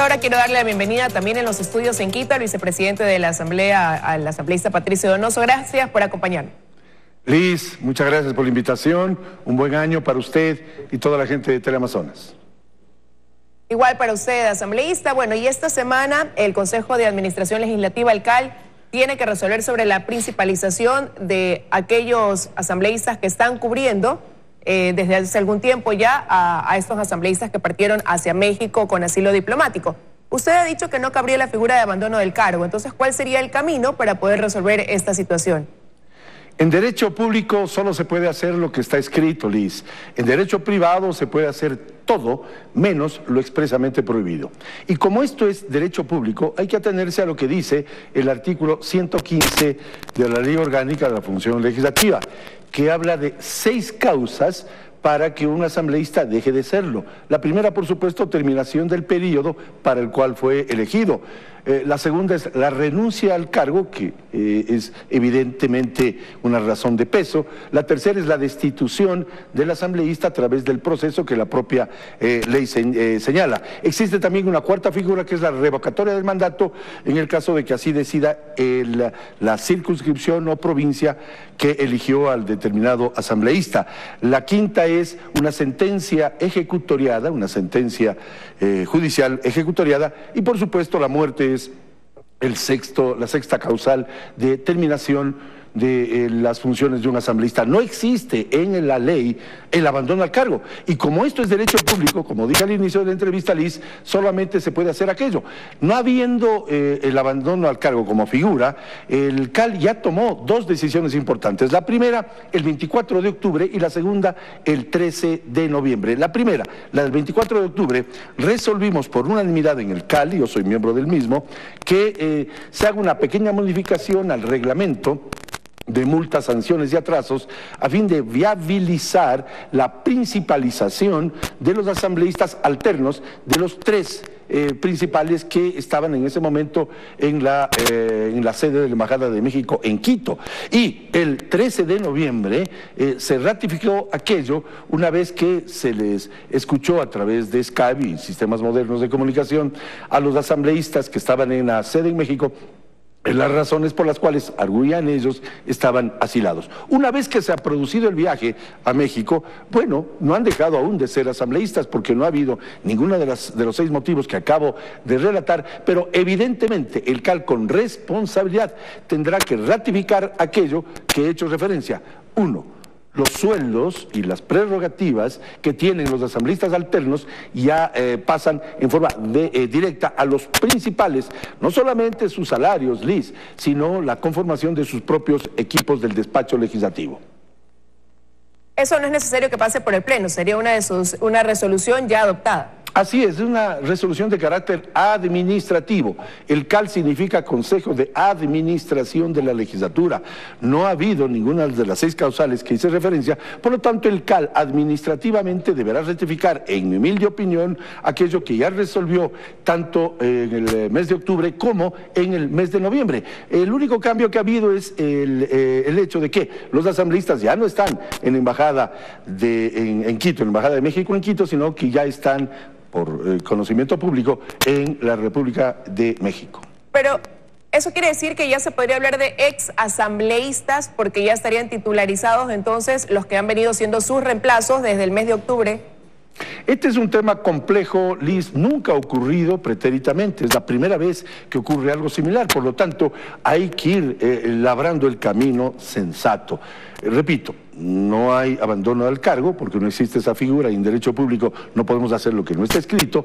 esta hora quiero darle la bienvenida también en los estudios en Quito al vicepresidente de la Asamblea, al asambleísta Patricio Donoso. Gracias por acompañarnos. Liz, muchas gracias por la invitación. Un buen año para usted y toda la gente de Teleamazonas. Igual para usted, asambleísta. Bueno, y esta semana el Consejo de Administración Legislativa, el CAL, tiene que resolver sobre la principalización de aquellos asambleístas que están cubriendo desde hace algún tiempo ya a estos asambleístas que partieron hacia México con asilo diplomático. Usted ha dicho que no cabría la figura de abandono del cargo. Entonces, ¿cuál sería el camino para poder resolver esta situación? En derecho público solo se puede hacer lo que está escrito, Liz. En derecho privado se puede hacer todo menos lo expresamente prohibido. Y como esto es derecho público, hay que atenerse a lo que dice el artículo 115 de la Ley Orgánica de la Función Legislativa, que habla de 6 causas para que un asambleísta deje de serlo. La primera, por supuesto, terminación del periodo para el cual fue elegido. La segunda es la renuncia al cargo, que es evidentemente una razón de peso. La tercera es la destitución del asambleísta a través del proceso que la propia ley señala. Existe también una cuarta figura, que es la revocatoria del mandato, en el caso de que así decida la circunscripción o provincia que eligió al determinado asambleísta. La quinta es una sentencia ejecutoriada, una sentencia judicial ejecutoriada, y por supuesto la muerte es la sexta causal de terminación de las funciones de un asambleísta. No existe en la ley el abandono al cargo, y como esto es derecho público, como dije al inicio de la entrevista, Liz, solamente se puede hacer aquello. No habiendo el abandono al cargo como figura, el CAL ya tomó 2 decisiones importantes. La primera, el 24 de octubre, y la segunda, el 13 de noviembre. La primera, la del 24 de octubre, resolvimos por unanimidad en el CAL, y yo soy miembro del mismo, que se haga una pequeña modificación al reglamento de multas, sanciones y atrasos a fin de viabilizar la principalización de los asambleístas alternos, de los 3 principales que estaban en ese momento en la sede de la Embajada de México en Quito. Y el 13 de noviembre se ratificó aquello una vez que se les escuchó a través de Skype y sistemas modernos de comunicación a los asambleístas que estaban en la sede en México, las razones por las cuales, arguían ellos, estaban asilados. Una vez que se ha producido el viaje a México, bueno, no han dejado aún de ser asambleístas porque no ha habido ninguno de los 6 motivos que acabo de relatar, pero evidentemente el CAL con responsabilidad tendrá que ratificar aquello que he hecho referencia. 1. Los sueldos y las prerrogativas que tienen los asambleístas alternos ya pasan en forma directa a los principales, no solamente sus salarios, Liz, sino la conformación de sus propios equipos del despacho legislativo. Eso no es necesario que pase por el Pleno, sería una resolución ya adoptada. Así es una resolución de carácter administrativo. El CAL significa Consejo de Administración de la Legislatura. No ha habido ninguna de las 6 causales que hice referencia, por lo tanto el CAL administrativamente deberá rectificar, en mi humilde opinión, aquello que ya resolvió tanto en el mes de octubre como en el mes de noviembre. El único cambio que ha habido es el hecho de que los asambleístas ya no están en la Embajada en Quito, en la Embajada de México en Quito, sino que ya están por conocimiento público en la República de México. Pero eso quiere decir que ya se podría hablar de ex asambleístas porque ya estarían titularizados entonces los que han venido siendo sus reemplazos desde el mes de octubre. Este es un tema complejo, Liz, nunca ha ocurrido pretérитamente, es la primera vez que ocurre algo similar, por lo tanto hay que ir labrando el camino sensato. Repito, no hay abandono del cargo porque no existe esa figura y en derecho público no podemos hacer lo que no está escrito.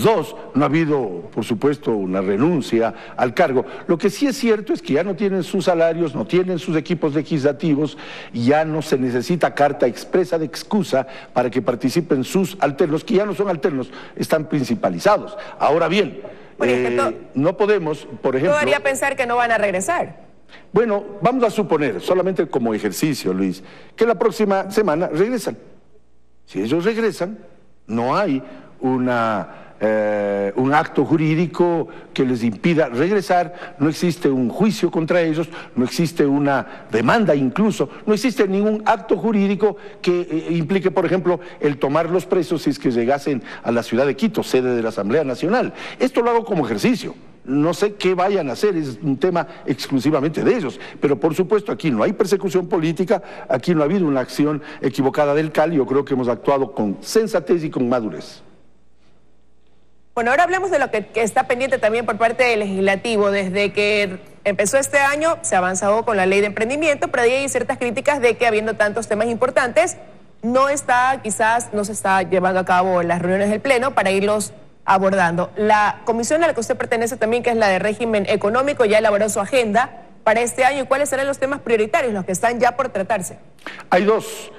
2, no ha habido, por supuesto, una renuncia al cargo. Lo que sí es cierto es que ya no tienen sus salarios, no tienen sus equipos legislativos, ya no se necesita carta expresa de excusa para que participen sus alternos, que ya no son alternos, están principalizados. Ahora bien, no podemos, por ejemplo... Todo haría pensar que no van a regresar. Bueno, vamos a suponer, solamente como ejercicio, Luis, que la próxima semana regresan. Si ellos regresan, no hay una un acto jurídico que les impida regresar, no existe un juicio contra ellos, no existe una demanda incluso, no existe ningún acto jurídico que implique, por ejemplo, el tomarlos presos si es que llegasen a la ciudad de Quito, sede de la Asamblea Nacional. Esto lo hago como ejercicio. No sé qué vayan a hacer, es un tema exclusivamente de ellos, pero por supuesto aquí no hay persecución política, aquí no ha habido una acción equivocada del CAL, yo creo que hemos actuado con sensatez y con madurez. Bueno, ahora hablemos de lo que está pendiente también por parte del Legislativo. Desde que empezó este año se ha avanzado con la ley de emprendimiento, pero ahí hay ciertas críticas de que habiendo tantos temas importantes, no se está llevando a cabo las reuniones del Pleno para irlos abordando. La comisión a la que usted pertenece también, que es la de régimen económico, ya elaboró su agenda para este año. ¿Y cuáles serán los temas prioritarios, los que están ya por tratarse? Hay dos.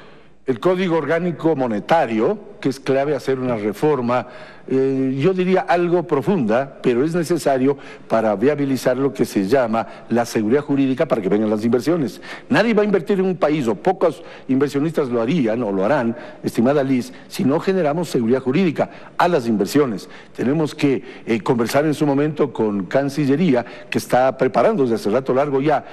El Código Orgánico Monetario, que es clave hacer una reforma, yo diría algo profunda, pero es necesario para viabilizar lo que se llama la seguridad jurídica para que vengan las inversiones. Nadie va a invertir en un país, o pocos inversionistas lo harían o lo harán, estimada Liz, si no generamos seguridad jurídica a las inversiones. Tenemos que conversar en su momento con Cancillería, que está preparando desde hace rato largo ya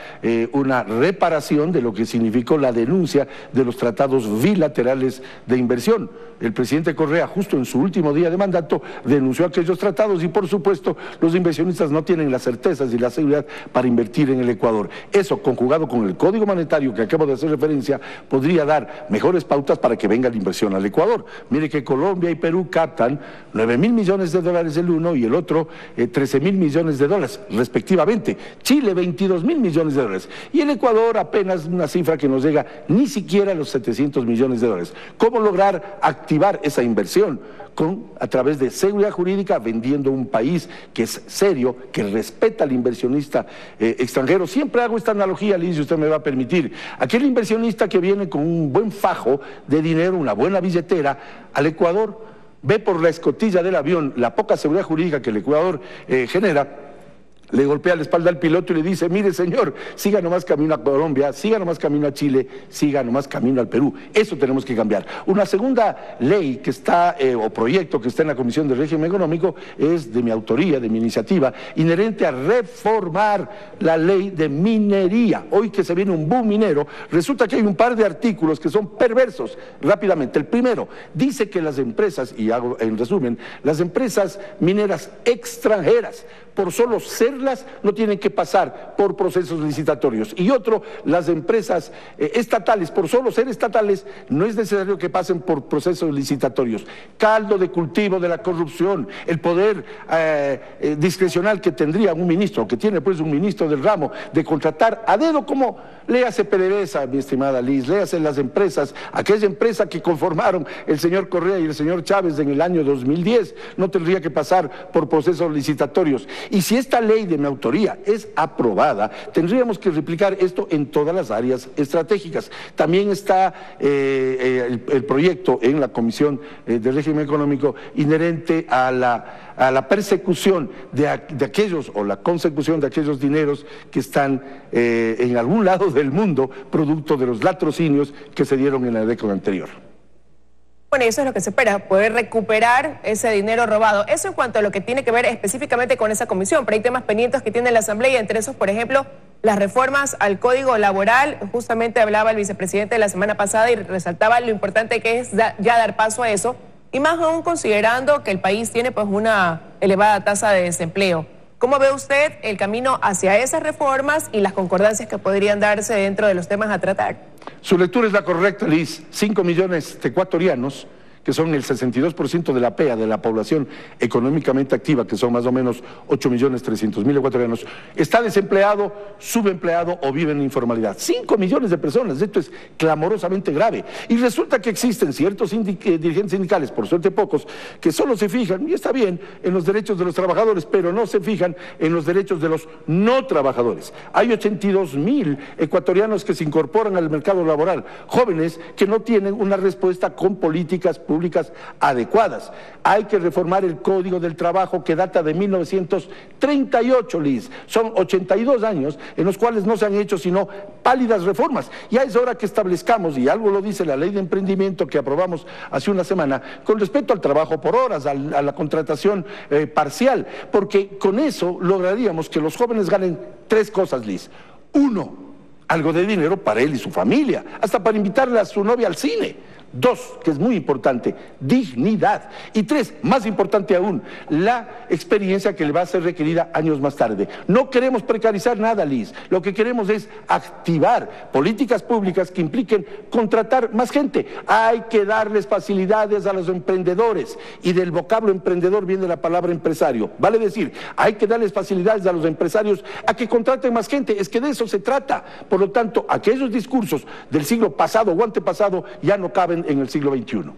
una reparación de lo que significó la denuncia de los tratados bilaterales de inversión. El presidente Correa, justo en su último día de mandato, denunció aquellos tratados y, por supuesto, los inversionistas no tienen las certezas y la seguridad para invertir en el Ecuador. Eso, conjugado con el Código Monetario que acabo de hacer referencia, podría dar mejores pautas para que venga la inversión al Ecuador. Mire que Colombia y Perú captan 9.000 millones de dólares el uno y el otro 13.000 millones de dólares, respectivamente. Chile, 22.000 millones de dólares. Y el Ecuador apenas una cifra que no llega ni siquiera a los 700 millones de dólares. ¿Cómo lograr activar esa inversión? A través de seguridad jurídica, vendiendo un país que es serio, que respeta al inversionista extranjero. Siempre hago esta analogía, Liz, si usted me va a permitir. Aquel inversionista que viene con un buen fajo de dinero, una buena billetera, al Ecuador, ve por la escotilla del avión la poca seguridad jurídica que el Ecuador genera, le golpea la espalda al piloto y le dice: mire señor, siga nomás camino a Colombia, siga nomás camino a Chile, siga nomás camino al Perú. Eso tenemos que cambiar. Una segunda ley que está, o proyecto que está en la Comisión de Régimen Económico, es de mi autoría, de mi iniciativa, inherente a reformar la ley de minería. Hoy que se viene un boom minero, resulta que hay un par de artículos que son perversos. Rápidamente, el primero, dice que las empresas, y hago en resumen, las empresas mineras extranjeras, por solo serlas, no tienen que pasar por procesos licitatorios. Y otro, las empresas estatales, por solo ser estatales, no es necesario que pasen por procesos licitatorios. Caldo de cultivo de la corrupción, el poder discrecional que tendría un ministro, que tiene pues un ministro del ramo, de contratar a dedo, como léase PDVSA, mi estimada Liz, léase las empresas, aquella empresa que conformaron el señor Correa y el señor Chávez en el año 2010, no tendría que pasar por procesos licitatorios. Y si esta ley de mi autoría es aprobada, tendríamos que replicar esto en todas las áreas estratégicas. También está el proyecto en la Comisión de Régimen Económico inherente a la persecución de aquellos, o la consecución de aquellos dineros que están en algún lado del mundo, producto de los latrocinios que se dieron en la década anterior. Bueno, eso es lo que se espera, poder recuperar ese dinero robado. Eso en cuanto a lo que tiene que ver específicamente con esa comisión, pero hay temas pendientes que tiene la Asamblea, y entre esos, por ejemplo, las reformas al Código Laboral. Justamente hablaba el vicepresidente la semana pasada y resaltaba lo importante que es ya dar paso a eso, y más aún considerando que el país tiene pues una elevada tasa de desempleo. ¿Cómo ve usted el camino hacia esas reformas y las concordancias que podrían darse dentro de los temas a tratar? Su lectura es la correcta, Liz. 5 millones de ecuatorianos, que son el 62% de la PEA, de la población económicamente activa, que son más o menos 8.300.000 ecuatorianos, está desempleado, subempleado o vive en informalidad. 5 millones de personas, esto es clamorosamente grave. Y resulta que existen ciertos dirigentes sindicales, por suerte pocos, que solo se fijan, y está bien, en los derechos de los trabajadores, pero no se fijan en los derechos de los no trabajadores. Hay 82.000 ecuatorianos que se incorporan al mercado laboral, jóvenes que no tienen una respuesta con políticas públicas públicas adecuadas. Hay que reformar el Código del Trabajo que data de 1938, Liz. Son 82 años en los cuales no se han hecho sino pálidas reformas. Ya es hora que establezcamos, y algo lo dice la ley de emprendimiento que aprobamos hace una semana, con respecto al trabajo por horas, a la contratación parcial, porque con eso lograríamos que los jóvenes ganen tres cosas, Liz. Uno, algo de dinero para él y su familia, hasta para invitarle a su novia al cine. Dos, que es muy importante, dignidad. Y tres, más importante aún, la experiencia que le va a ser requerida años más tarde. No queremos precarizar nada, Liz. Lo que queremos es activar políticas públicas que impliquen contratar más gente. Hay que darles facilidades a los emprendedores. Y del vocablo emprendedor viene la palabra empresario. Vale decir, hay que darles facilidades a los empresarios a que contraten más gente. Es que de eso se trata. Por lo tanto, aquellos discursos del siglo pasado o antepasado ya no caben en el siglo XXI.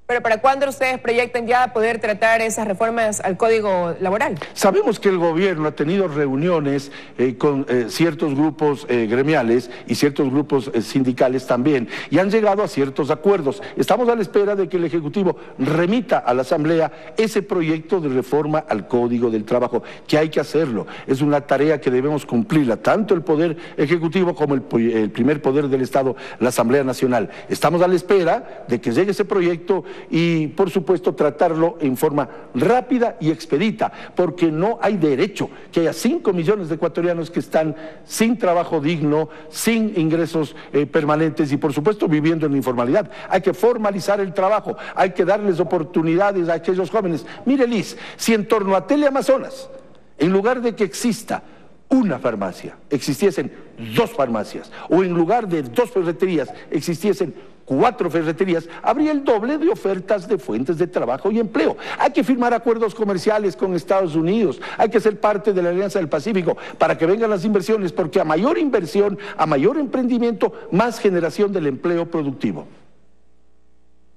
¿Pero para cuándo ustedes proyectan ya poder tratar esas reformas al Código Laboral? Sabemos que el gobierno ha tenido reuniones con ciertos grupos gremiales y ciertos grupos sindicales también, y han llegado a ciertos acuerdos. Estamos a la espera de que el Ejecutivo remita a la Asamblea ese proyecto de reforma al Código del Trabajo, que hay que hacerlo. Es una tarea que debemos cumplirla, tanto el Poder Ejecutivo como el primer poder del Estado, la Asamblea Nacional. Estamos a la espera de que llegue ese proyecto y, por supuesto, tratarlo en forma rápida y expedita, porque no hay derecho que haya 5 millones de ecuatorianos que están sin trabajo digno, sin ingresos permanentes y, por supuesto, viviendo en la informalidad. Hay que formalizar el trabajo, hay que darles oportunidades a aquellos jóvenes. Mire, Liz, si en torno a Teleamazonas, en lugar de que exista una farmacia, existiesen 2 farmacias, o en lugar de 2 ferreterías, existiesen 4 ferreterías, habría el doble de ofertas de fuentes de trabajo y empleo. Hay que firmar acuerdos comerciales con Estados Unidos, hay que ser parte de la Alianza del Pacífico para que vengan las inversiones, porque a mayor inversión, a mayor emprendimiento, más generación del empleo productivo.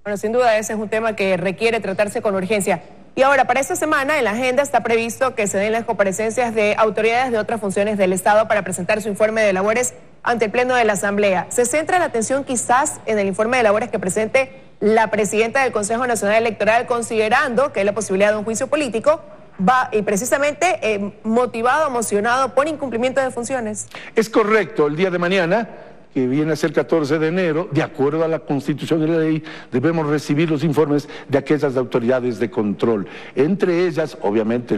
Bueno, sin duda ese es un tema que requiere tratarse con urgencia. Y ahora, para esta semana, en la agenda está previsto que se den las comparecencias de autoridades de otras funciones del Estado para presentar su informe de labores ante el Pleno de la Asamblea. Se centra la atención quizás en el informe de labores que presente la presidenta del Consejo Nacional Electoral, considerando que hay la posibilidad de un juicio político, va y precisamente motivado, emocionado por incumplimiento de funciones. Es correcto, el día de mañana, que viene a ser 14 de enero, de acuerdo a la Constitución y la ley, debemos recibir los informes de aquellas autoridades de control. Entre ellas, obviamente,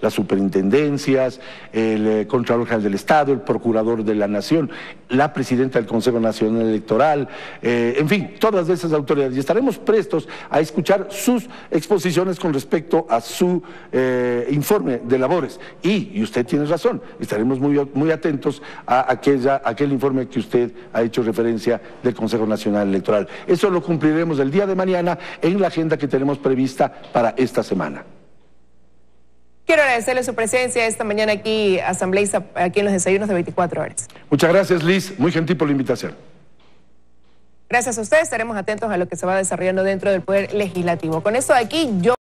las superintendencias, el Contralor General del Estado, el Procurador de la Nación, la Presidenta del Consejo Nacional Electoral, en fin, todas esas autoridades. Y estaremos prestos a escuchar sus exposiciones con respecto a su informe de labores. Y usted tiene razón, estaremos muy atentos a aquel informe que usted ha hecho referencia del Consejo Nacional Electoral. Eso lo cumpliremos el día de mañana en la agenda que tenemos prevista para esta semana. Quiero agradecerle su presencia esta mañana aquí, asambleísta, aquí en los desayunos de 24 horas. Muchas gracias, Liz. Muy gentil por la invitación. Gracias a ustedes. Estaremos atentos a lo que se va desarrollando dentro del Poder Legislativo. Con esto de aquí, yo